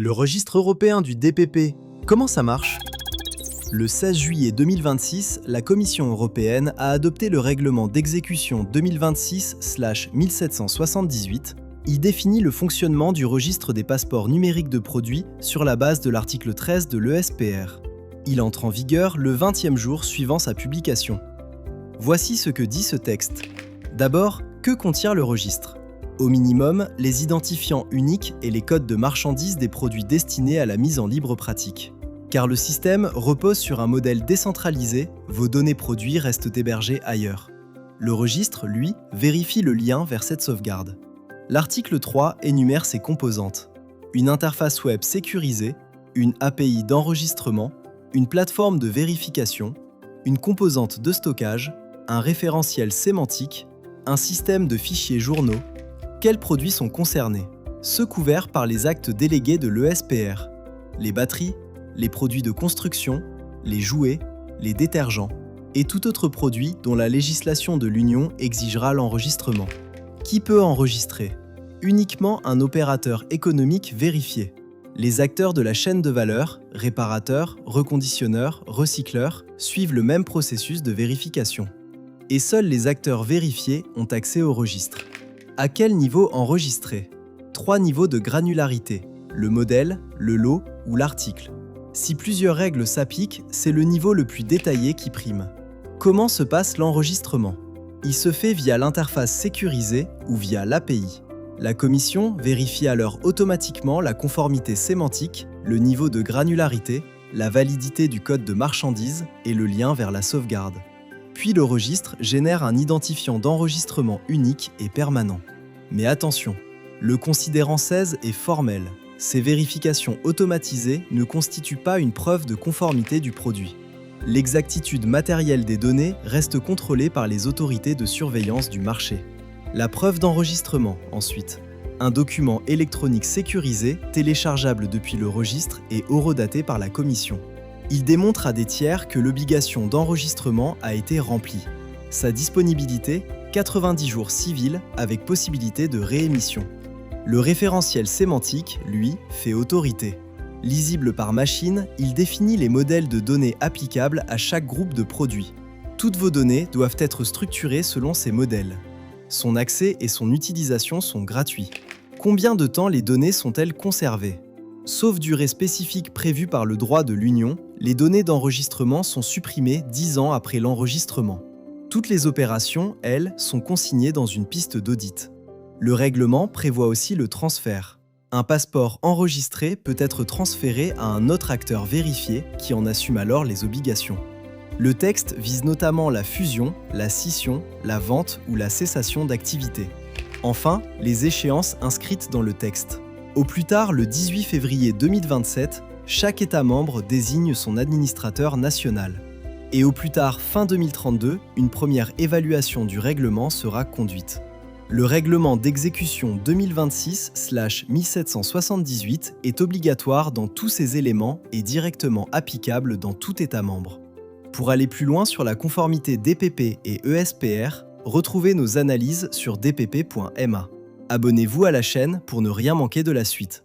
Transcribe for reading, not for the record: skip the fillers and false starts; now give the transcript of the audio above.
Le registre européen du DPP, comment ça marche? Le 16 juillet 2026, la Commission européenne a adopté le règlement d'exécution 2026/1778. Il définit le fonctionnement du registre des passeports numériques de produits sur la base de l'article 13 de l'ESPR. Il entre en vigueur le 20e jour suivant sa publication. Voici ce que dit ce texte. D'abord, que contient le registre? Au minimum, les identifiants uniques et les codes de marchandises des produits destinés à la mise en libre pratique. Car le système repose sur un modèle décentralisé, vos données produits restent hébergées ailleurs. Le registre, lui, vérifie le lien vers cette sauvegarde. L'article 3 énumère ses composantes. Une interface web sécurisée, une API d'enregistrement, une plateforme de vérification, une composante de stockage, un référentiel sémantique, un système de fichiers journaux. Quels produits sont concernés? Ceux couverts par les actes délégués de l'ESPR. Les batteries, les produits de construction, les jouets, les détergents et tout autre produit dont la législation de l'Union exigera l'enregistrement. Qui peut enregistrer? Uniquement un opérateur économique vérifié. Les acteurs de la chaîne de valeur, réparateurs, reconditionneurs, recycleurs, suivent le même processus de vérification. Et seuls les acteurs vérifiés ont accès au registre. À quel niveau enregistrer? 3 niveaux de granularité, le modèle, le lot ou l'article. Si plusieurs règles s'appliquent, c'est le niveau le plus détaillé qui prime. Comment se passe l'enregistrement? Il se fait via l'interface sécurisée ou via l'API. La Commission vérifie alors automatiquement la conformité sémantique, le niveau de granularité, la validité du code de marchandise et le lien vers la sauvegarde. Puis le registre génère un identifiant d'enregistrement unique et permanent. Mais attention, le considérant 16 est formel. Ces vérifications automatisées ne constituent pas une preuve de conformité du produit. L'exactitude matérielle des données reste contrôlée par les autorités de surveillance du marché. La preuve d'enregistrement, ensuite. Un document électronique sécurisé, téléchargeable depuis le registre et horodaté par la Commission. Il démontre à des tiers que l'obligation d'enregistrement a été remplie. Sa disponibilité, 90 jours civils avec possibilité de réémission. Le référentiel sémantique, lui, fait autorité. Lisible par machine, il définit les modèles de données applicables à chaque groupe de produits. Toutes vos données doivent être structurées selon ces modèles. Son accès et son utilisation sont gratuits. Combien de temps les données sont-elles conservées? Sauf durée spécifique prévue par le droit de l'Union, les données d'enregistrement sont supprimées 10 ans après l'enregistrement. Toutes les opérations, elles, sont consignées dans une piste d'audit. Le règlement prévoit aussi le transfert. Un passeport enregistré peut être transféré à un autre acteur vérifié qui en assume alors les obligations. Le texte vise notamment la fusion, la scission, la vente ou la cessation d'activité. Enfin, les échéances inscrites dans le texte. Au plus tard, le 18 février 2027, chaque État membre désigne son administrateur national. Et au plus tard, fin 2032, une première évaluation du règlement sera conduite. Le règlement d'exécution 2026/1778 est obligatoire dans tous ses éléments et directement applicable dans tout État membre. Pour aller plus loin sur la conformité DPP et ESPR, retrouvez nos analyses sur dpp.ma. Abonnez-vous à la chaîne pour ne rien manquer de la suite.